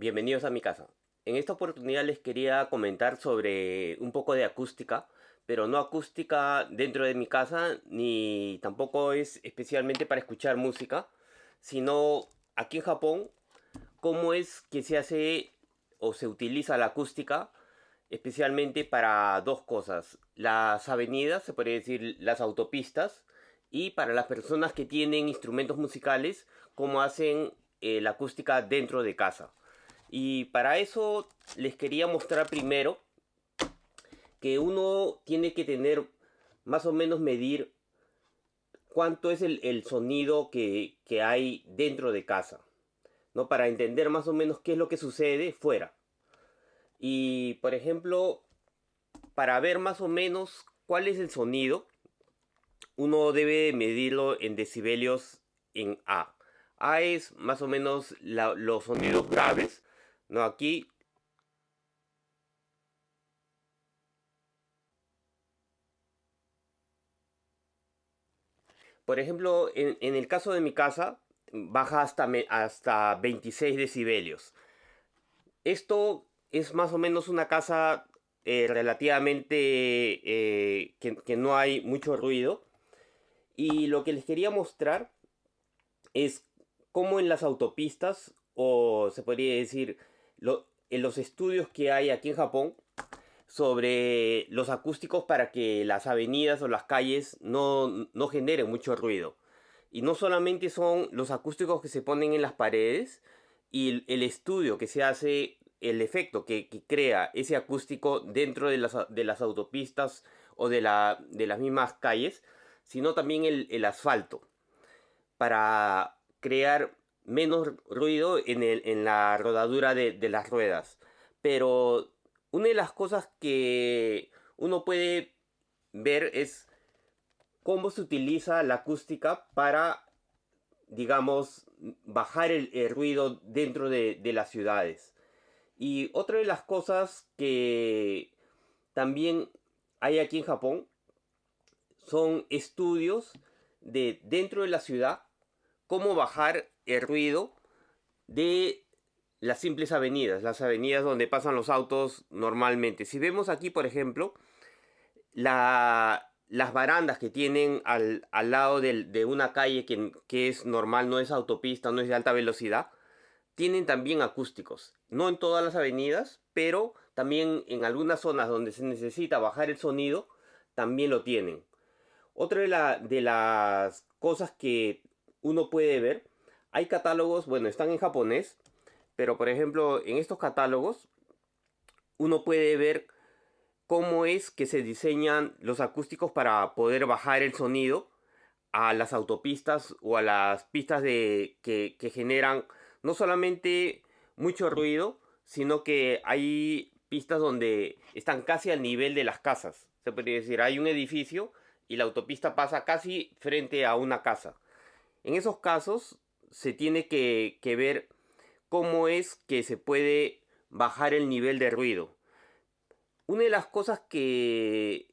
Bienvenidos a mi casa. En esta oportunidad les quería comentar sobre un poco de acústica, pero no acústica dentro de mi casa, ni tampoco es especialmente para escuchar música, sino aquí en Japón, cómo es que se hace o se utiliza la acústica, especialmente para dos cosas: las avenidas, se podría decir las autopistas, y para las personas que tienen instrumentos musicales, cómo hacen la acústica dentro de casa. Y para eso les quería mostrar primero que uno tiene que tener, más o menos medir cuánto es el sonido que hay dentro de casa, ¿no? Para entender más o menos qué es lo que sucede fuera. Y por ejemplo, para ver más o menos cuál es el sonido, uno debe medirlo en decibelios en A. A es más o menos los sonidos graves, ¿no? Aquí, por ejemplo, en el caso de mi casa, baja hasta 26 decibelios. Esto es más o menos una casa relativamente que no hay mucho ruido. Y lo que les quería mostrar es cómo en las autopistas, o se podría decir, en los estudios que hay aquí en Japón, sobre los acústicos para que las avenidas o las calles no generen mucho ruido. Y no solamente son los acústicos que se ponen en las paredes y el estudio que se hace, el efecto que crea ese acústico dentro de las autopistas o de las mismas calles, sino también el asfalto para crear menos ruido en la rodadura de las ruedas. Pero una de las cosas que uno puede ver es cómo se utiliza la acústica para, digamos, bajar el ruido dentro de las ciudades. Y otra de las cosas que también hay aquí en Japón son estudios de dentro de la ciudad, cómo bajar el ruido de las simples avenidas, las avenidas donde pasan los autos normalmente. Si vemos aquí, por ejemplo, las barandas que tienen al lado de una calle que es normal, no es autopista, no es de alta velocidad, tienen también acústicos. No en todas las avenidas, pero también en algunas zonas donde se necesita bajar el sonido, también lo tienen. Otra de las cosas que uno puede ver, hay catálogos, bueno, están en japonés, pero por ejemplo, en estos catálogos uno puede ver cómo es que se diseñan los acústicos para poder bajar el sonido a las autopistas o a las pistas que generan no solamente mucho ruido, sino que hay pistas donde están casi al nivel de las casas. Se podría decir, hay un edificio y la autopista pasa casi frente a una casa. En esos casos se tiene que ver cómo es que se puede bajar el nivel de ruido. Una de las cosas que,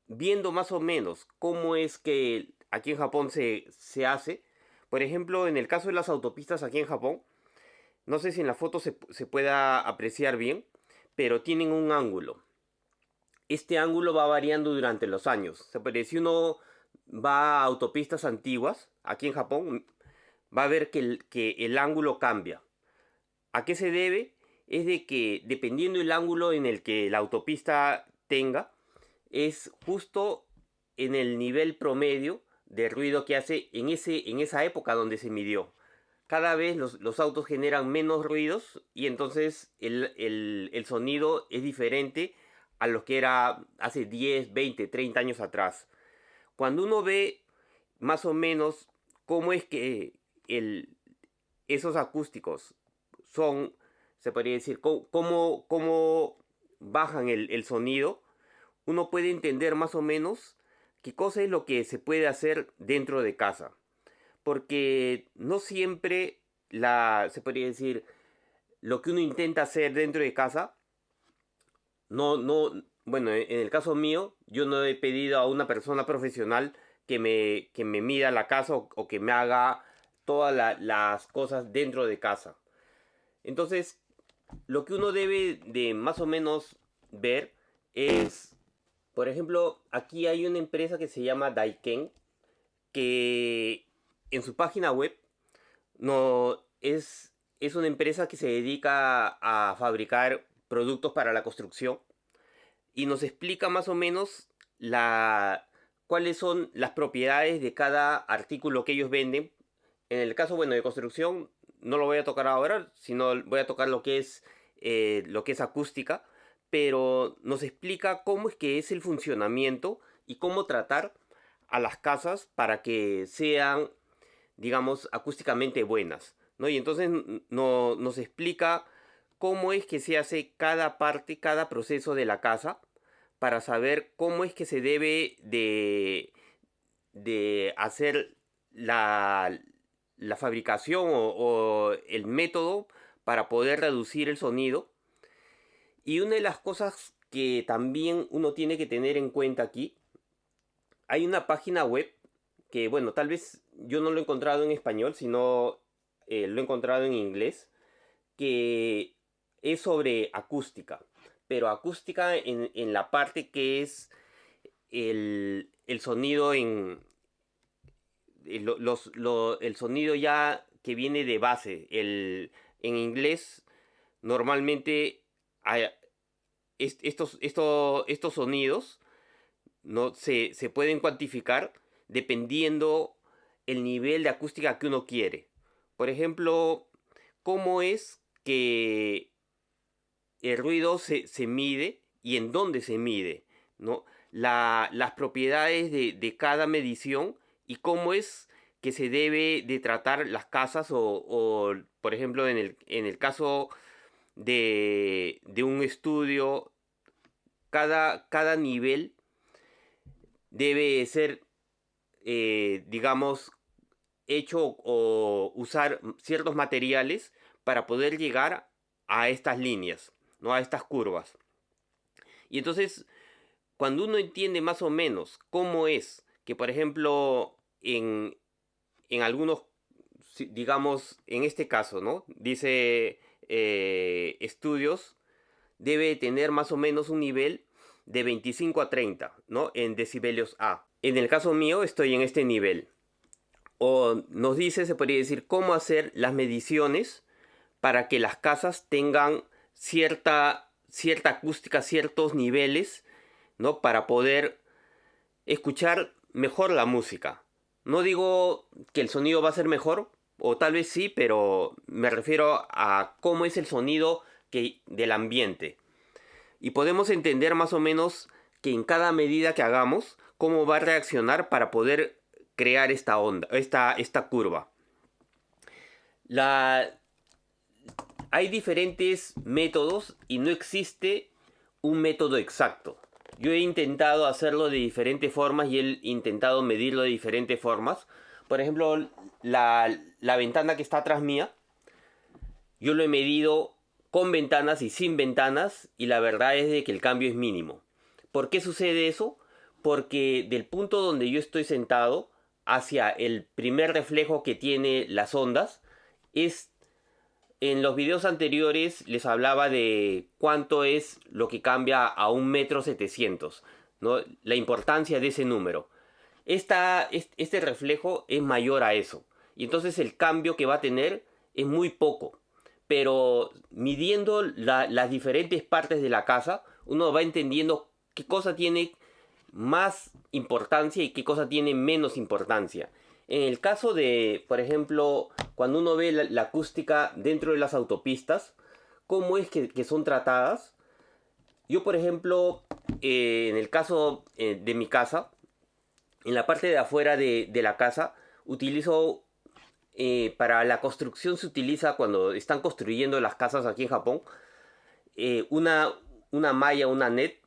viendo más o menos cómo es que aquí en Japón se hace, por ejemplo, en el caso de las autopistas aquí en Japón, no sé si en la foto se pueda apreciar bien, pero tienen un ángulo. Este ángulo va variando durante los años. Se puede, si uno va a autopistas antiguas, aquí en Japón, va a ver que el ángulo cambia. ¿A qué se debe? Es de que dependiendo del ángulo en el que la autopista tenga, es justo en el nivel promedio de ruido que hace en esa época donde se midió. Cada vez los autos generan menos ruidos y entonces el sonido es diferente a lo que era hace 10, 20, 30 años atrás. Cuando uno ve más o menos cómo es que esos acústicos son, se podría decir, cómo bajan el sonido, uno puede entender más o menos qué cosa es lo que se puede hacer dentro de casa. Porque no siempre se podría decir, lo que uno intenta hacer dentro de casa, bueno, en el caso mío, yo no he pedido a una persona profesional que me mida la casa o que me haga todas las cosas dentro de casa. Entonces, lo que uno debe de más o menos ver es, por ejemplo, aquí hay una empresa que se llama Daiken, que en su página web no es una empresa que se dedica a fabricar productos para la construcción y nos explica más o menos cuáles son las propiedades de cada artículo que ellos venden. En el caso, bueno, de construcción, no lo voy a tocar ahora, sino voy a tocar lo que es acústica, pero nos explica cómo es que es el funcionamiento y cómo tratar a las casas para que sean, digamos, acústicamente buenas, ¿no? Y entonces nos explica cómo es que se hace cada parte, cada proceso de la casa para saber cómo es que se debe de hacer la fabricación o el método para poder reducir el sonido. Y una de las cosas que también uno tiene que tener en cuenta aquí, hay una página web que, bueno, tal vez yo no lo he encontrado en español, sino lo he encontrado en inglés, que es sobre acústica, pero acústica en la parte que es el sonido el sonido ya que viene de base. En inglés normalmente hay estos sonidos no se pueden cuantificar dependiendo el nivel de acústica que uno quiere. Por ejemplo, cómo es que el ruido se mide y en dónde se mide, ¿no? Las propiedades de cada medición y cómo es que se debe de tratar las casas por ejemplo, en el caso de un estudio, cada nivel debe ser, digamos, hecho o usar ciertos materiales para poder llegar a estas líneas, ¿no? A estas curvas. Y entonces, cuando uno entiende más o menos cómo es que, por ejemplo, en algunos, digamos, en este caso, ¿no? Dice estudios, debe tener más o menos un nivel de 25 a 30, ¿no? En decibelios A. En el caso mío estoy en este nivel. O nos dice, se podría decir, cómo hacer las mediciones para que las casas tengan cierta acústica, ciertos niveles, ¿no? Para poder escuchar mejor la música. No digo que el sonido va a ser mejor, o tal vez sí, pero me refiero a cómo es el sonido del ambiente. Y podemos entender más o menos que en cada medida que hagamos, cómo va a reaccionar para poder crear esta onda, esta curva. La, Hay diferentes métodos y no existe un método exacto. Yo he intentado hacerlo de diferentes formas y he intentado medirlo de diferentes formas. Por ejemplo, la ventana que está atrás mía, yo lo he medido con ventanas y sin ventanas y la verdad es de que el cambio es mínimo. ¿Por qué sucede eso? Porque del punto donde yo estoy sentado hacia el primer reflejo que tiene las ondas es en los videos anteriores les hablaba de cuánto es lo que cambia a 1,7 m, ¿no? La importancia de ese número. Este reflejo es mayor a eso. Y entonces el cambio que va a tener es muy poco. Pero midiendo las diferentes partes de la casa, uno va entendiendo qué cosa tiene más importancia y qué cosa tiene menos importancia. En el caso de, por ejemplo, cuando uno ve la acústica dentro de las autopistas, cómo es que son tratadas. Yo, por ejemplo, en el caso de mi casa, en la parte de afuera de la casa, utilizo, para la construcción se utiliza cuando están construyendo las casas aquí en Japón, una malla, una net,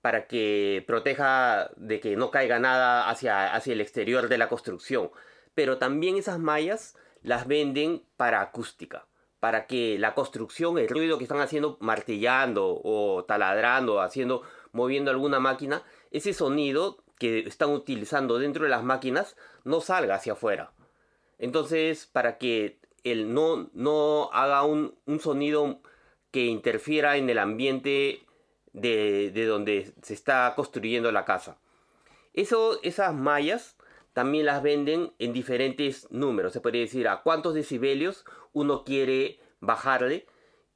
para que proteja de que no caiga nada hacia el exterior de la construcción. Pero también esas mallas las venden para acústica, para que la construcción, el ruido que están haciendo martillando o taladrando, moviendo alguna máquina, ese sonido que están utilizando dentro de las máquinas no salga hacia afuera. Entonces, para que él no haga un sonido que interfiera en el ambiente de donde se está construyendo la casa. Esas mallas también las venden en diferentes números. Se podría decir a cuántos decibelios uno quiere bajarle.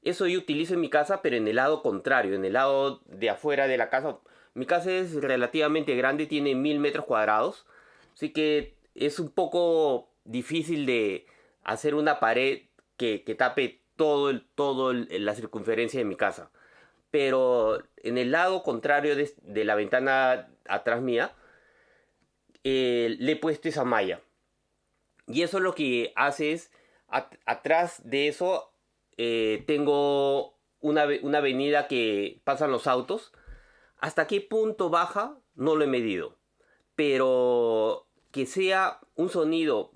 Eso yo utilizo en mi casa, pero en el lado contrario, en el lado de afuera de la casa. Mi casa es relativamente grande, tiene 1000 metros cuadrados. Así que es un poco difícil de hacer una pared que tape la circunferencia de mi casa. Pero en el lado contrario de la ventana atrás mía, le he puesto esa malla. Y eso lo que hace es, atrás de eso, tengo una avenida que pasan los autos. ¿Hasta qué punto baja? No lo he medido. Pero que sea un sonido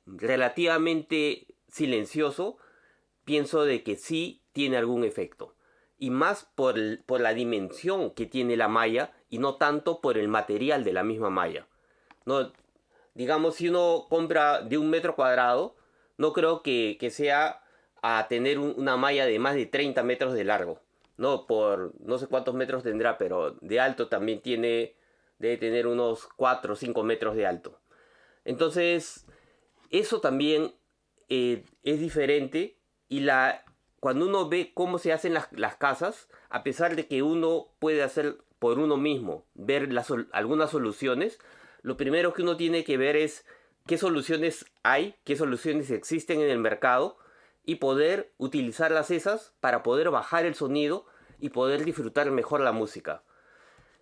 relativamente silencioso, pienso de que sí tiene algún efecto. Y más por la dimensión que tiene la malla y no tanto por el material de la misma malla. No, digamos, si uno compra de 1 metro cuadrado, no creo que sea a tener una malla de más de 30 metros de largo. No, por no sé cuántos metros tendrá, pero de alto también debe tener unos 4 o 5 metros de alto. Entonces, eso también es diferente y cuando uno ve cómo se hacen las casas, a pesar de que uno puede hacer por uno mismo, ver algunas soluciones, lo primero que uno tiene que ver es qué soluciones hay, qué soluciones existen en el mercado y poder utilizarlas esas para poder bajar el sonido y poder disfrutar mejor la música.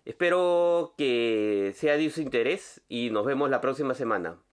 Espero que sea de su interés y nos vemos la próxima semana.